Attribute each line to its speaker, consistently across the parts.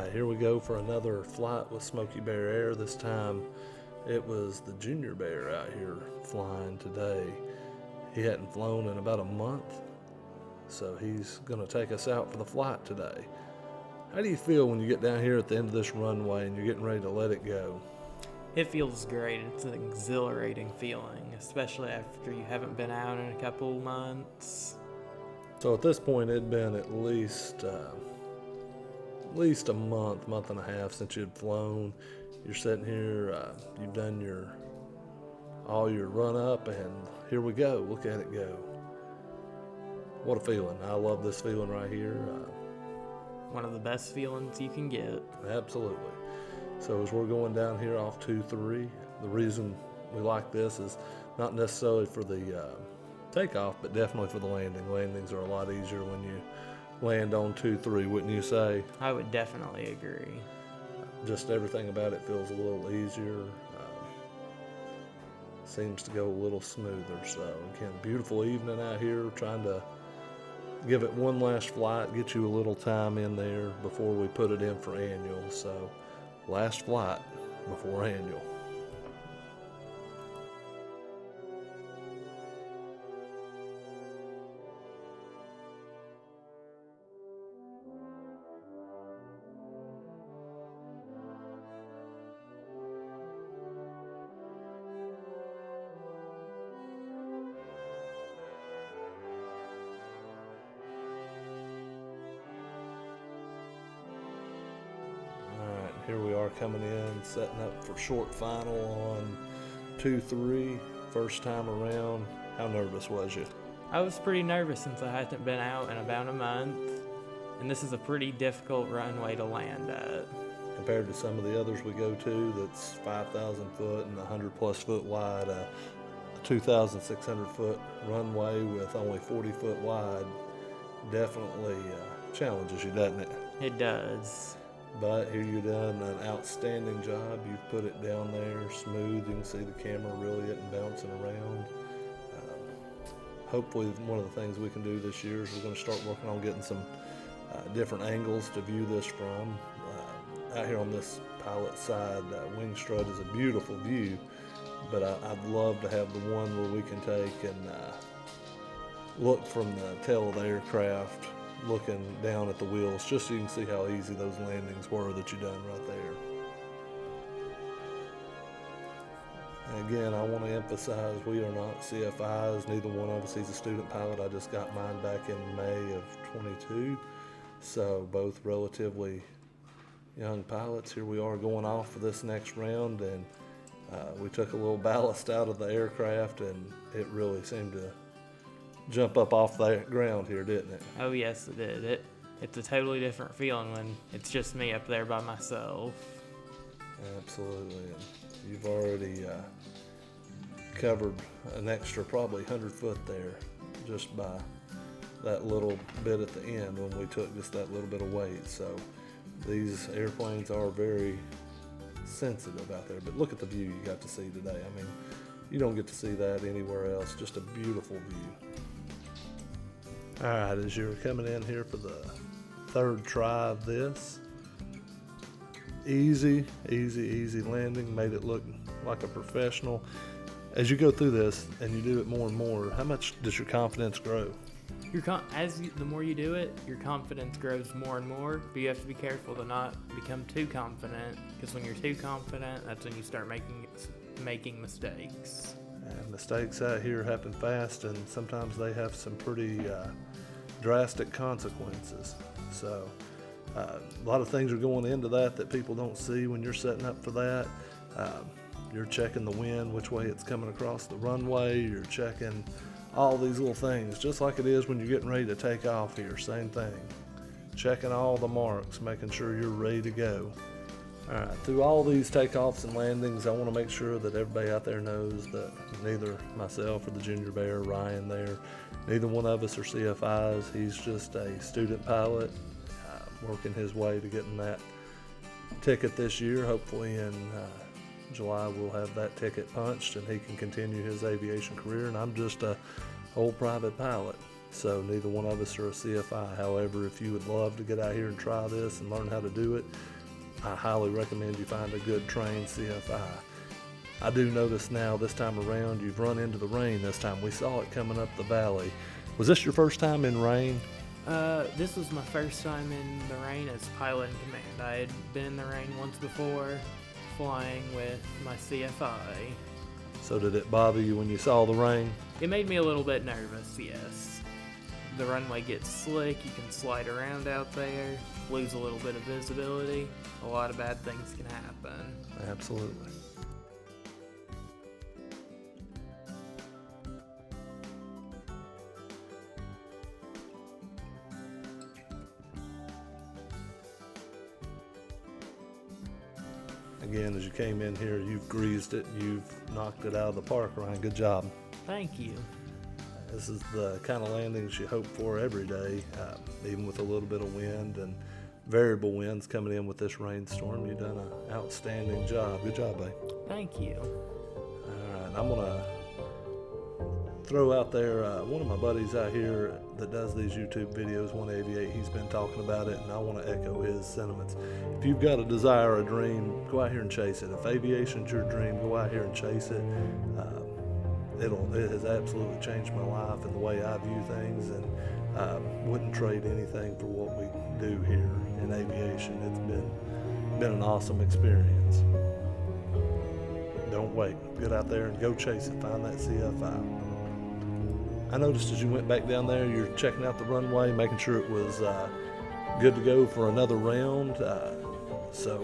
Speaker 1: Alright, here we go for another flight with Smoky Bear Air. This time it was the Junior Bear out here flying today. He hadn't flown in about a month, so he's going to take us out for the flight today. How do you feel when you get down here at the end of this runway and you're getting ready to let it go?
Speaker 2: It feels great. It's an exhilarating feeling, especially after you haven't been out in a couple months.
Speaker 1: So at this point it'd been at least a month and a half since you'd flown. You're sitting here, you've done all your run up, and here we go. Look at it go. What a feeling. I love this feeling right here.
Speaker 2: One of the best feelings you can get.
Speaker 1: Absolutely. So as we're going down here off 2-3, the reason we like this is not necessarily for the takeoff, but definitely for the landing. Landings are a lot easier when you land on 2-3, wouldn't you say?
Speaker 2: I would definitely agree.
Speaker 1: Just everything about it feels a little easier. Seems to go a little smoother. So again, beautiful evening out here, trying to give it one last flight, get you a little time in there before we put it in for annual. So last flight before annual. Here we are coming in, setting up for short final on 2-3, first time around. How nervous was you?
Speaker 2: I was pretty nervous since I hadn't been out in about a month, and this is a pretty difficult runway to land at.
Speaker 1: Compared to some of the others we go to, that's 5,000 foot and 100 plus foot wide, a 2,600 foot runway with only 40 foot wide definitely challenges you, doesn't it?
Speaker 2: It does.
Speaker 1: But here you've done an outstanding job. You've put it down there smooth. You can see the camera really isn't bouncing around. Hopefully one of the things we can do this year is we're going to start working on getting some different angles to view this from. Out here on this pilot side, wing strut is a beautiful view, but I'd love to have the one where we can take and look from the tail of the aircraft, looking down at the wheels, just so you can see how easy those landings were that you done right there. And again, I want to emphasize we are not CFIs. Neither one of us. He's a student pilot. I just got mine back in May of 22, so both relatively young pilots. Here we are going off for this next round, and we took a little ballast out of the aircraft, and it really seemed to jump up off the ground here, didn't it?
Speaker 2: Oh yes, it did. It's a totally different feeling when it's just me up there by myself.
Speaker 1: Absolutely. And you've already covered an extra probably 100 foot there just by that little bit at the end when we took just that little bit of weight. So these airplanes are very sensitive out there. But look at the view you got to see today. I mean, you don't get to see that anywhere else. Just a beautiful view. All right, as you're coming in here for the third try of this, easy landing, made it look like a professional. As you go through this and you do it more and more, how much does your confidence grow?
Speaker 2: The more you do it, your confidence grows more and more, but you have to be careful to not become too confident, because when you're too confident, that's when you start making mistakes.
Speaker 1: And mistakes out here happen fast, and sometimes they have some pretty drastic consequences. So a lot of things are going into that people don't see when you're setting up for that. You're checking the wind, which way it's coming across the runway. You're checking all these little things, just like it is when you're getting ready to take off here. Same thing. Checking all the marks, making sure you're ready to go. All right, through all these takeoffs and landings, I want to make sure that everybody out there knows that neither myself or the Junior Bear, Ryan there, neither one of us are CFIs. He's just a student pilot working his way to getting that ticket this year. Hopefully in July we'll have that ticket punched and he can continue his aviation career, and I'm just a old private pilot. So neither one of us are a CFI. However, if you would love to get out here and try this and learn how to do it, I highly recommend you find a good trained CFI. I do notice now this time around you've run into the rain this time. We saw it coming up the valley. Was this your first time in rain?
Speaker 2: This was my first time in the rain as pilot in command. I had been in the rain once before, flying with my CFI.
Speaker 1: So did it bother you when you saw the rain?
Speaker 2: It made me a little bit nervous, yes. The runway gets slick, you can slide around out there, lose a little bit of visibility. A lot of bad things can happen.
Speaker 1: Absolutely. Again, as you came in here, you've greased it, you've knocked it out of the park, Ryan. Good job.
Speaker 2: Thank you.
Speaker 1: This is the kind of landings you hope for every day, even with a little bit of wind and variable winds coming in with this rainstorm. You've done an outstanding job. Good job, babe.
Speaker 2: Thank you.
Speaker 1: All right, I'm gonna throw out there one of my buddies out here that does these YouTube videos, 188. He's been talking about it, and I want to echo his sentiments. If you've got a desire, a dream, go out here and chase it. If aviation's your dream, go out here and chase it. It has absolutely changed my life and the way I view things, and wouldn't trade anything for what we do here in aviation. It's been an awesome experience. Don't wait. Get out there and go chase it. Find that CFI. I noticed as you went back down there, you're checking out the runway, making sure it was good to go for another round. So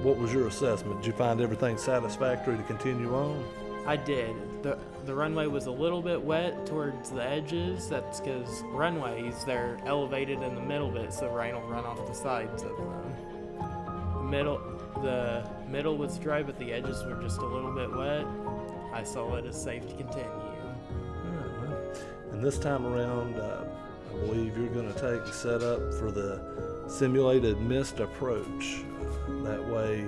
Speaker 1: what was your assessment? Did you find everything satisfactory to continue on?
Speaker 2: I did. The runway was a little bit wet towards the edges. That's because runways, they're elevated in the middle bit, so rain will run off the sides of them. The middle was dry, but the edges were just a little bit wet. I saw it as safe to continue.
Speaker 1: And this time around, I believe you're going to take the setup for the simulated missed approach. That way,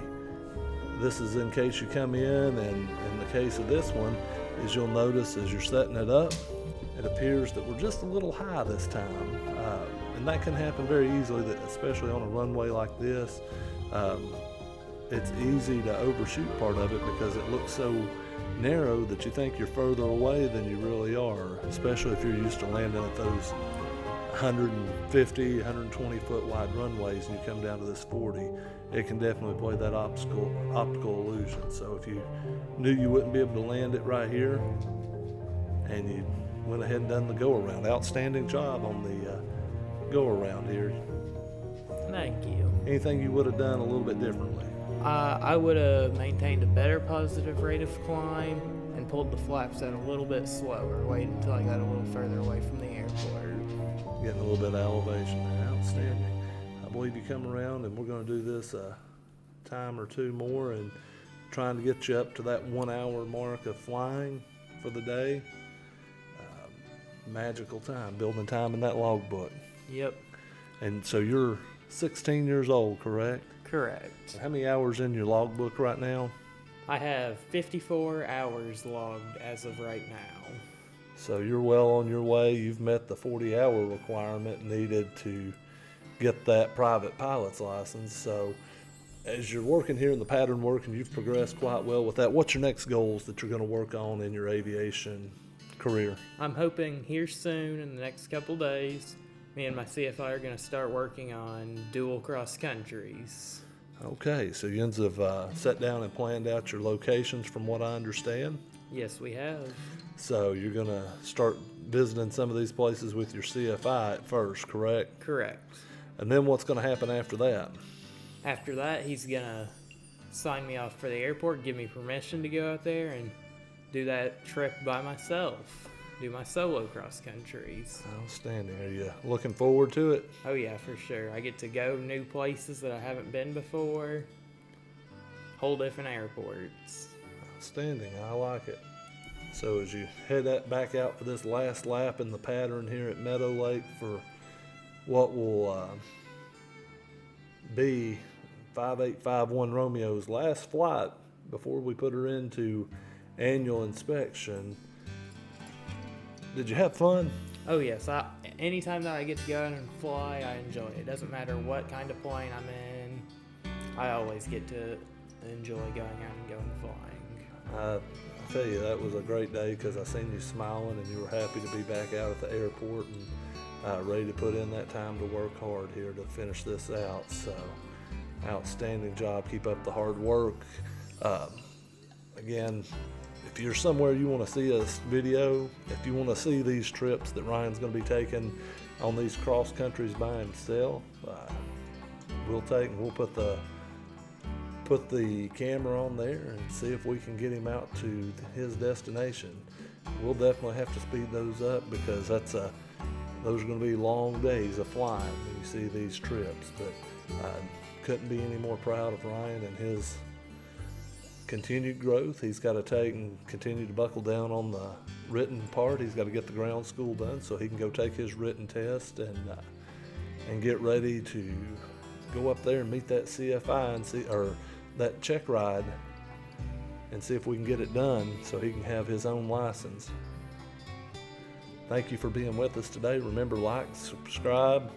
Speaker 1: this is in case you come in, and in the case of this one, is you'll notice as you're setting it up, it appears that we're just a little high this time. And that can happen very easily, especially on a runway like this. It's easy to overshoot part of it because it looks so narrow that you think you're further away than you really are, especially if you're used to landing at those 150, 120 foot wide runways and you come down to this 40. It can definitely play that optical illusion. So if you knew you wouldn't be able to land it right here and you went ahead and done the go around, outstanding job on the go around here.
Speaker 2: Thank you.
Speaker 1: Anything you would have done a little bit differently?
Speaker 2: I would have maintained a better positive rate of climb and pulled the flaps out a little bit slower, waited until I got a little further away from the airport.
Speaker 1: Getting a little bit of elevation there. Outstanding. I believe you come around and we're going to do this a time or two more and trying to get you up to that 1 hour mark of flying for the day. Magical time, building time in that logbook.
Speaker 2: Yep.
Speaker 1: And so you're 16 years old, correct?
Speaker 2: Correct.
Speaker 1: How many hours in your logbook right now?
Speaker 2: I have 54 hours logged as of right now.
Speaker 1: So you're well on your way. You've met the 40-hour requirement needed to get that private pilot's license. So as you're working here in the pattern work and you've progressed quite well with that, what's your next goals that you're going to work on in your aviation career?
Speaker 2: I'm hoping here soon in the next couple days, me and my CFI are going to start working on dual cross countries.
Speaker 1: Okay, so you have sat down and planned out your locations from what I understand?
Speaker 2: Yes, we have.
Speaker 1: So you're going to start visiting some of these places with your CFI at first, correct?
Speaker 2: Correct.
Speaker 1: And then what's going to happen after that?
Speaker 2: After that, he's going to sign me off for the airport, give me permission to go out there and do that trip by myself. Do my solo cross countries.
Speaker 1: Outstanding. Are you looking forward to it?
Speaker 2: Oh yeah, for sure. I get to go new places that I haven't been before. Whole different airports.
Speaker 1: Outstanding. I like it. So as you head back out for this last lap in the pattern here at Meadow Lake for what will be 5851 Romeo's last flight before we put her into annual inspection. Did you have fun?
Speaker 2: Oh yes, anytime that I get to go out and fly, I enjoy it. It doesn't matter what kind of plane I'm in. I always get to enjoy going out and going flying.
Speaker 1: I tell you, that was a great day because I seen you smiling and you were happy to be back out at the airport and ready to put in that time to work hard here to finish this out. So, outstanding job. Keep up the hard work. Again, if you're somewhere you want to see a video, if you want to see these trips that Ryan's going to be taking on these cross countries by himself, we'll put the camera on there and see if we can get him out to his destination. We'll definitely have to speed those up because those are going to be long days of flying when you see these trips. But I couldn't be any more proud of Ryan and his continued growth. He's got to take and continue to buckle down on the written part. He's got to get the ground school done so he can go take his written test and get ready to go up there and meet that CFI and or that check ride and see if we can get it done so he can have his own license. Thank you for being with us today. Remember, like, subscribe,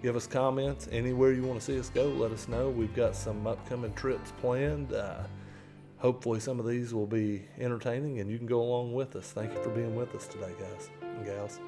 Speaker 1: give us comments. Anywhere you want to see us go, let us know. We've got some upcoming trips planned. Hopefully some of these will be entertaining and you can go along with us. Thank you for being with us today, guys and gals.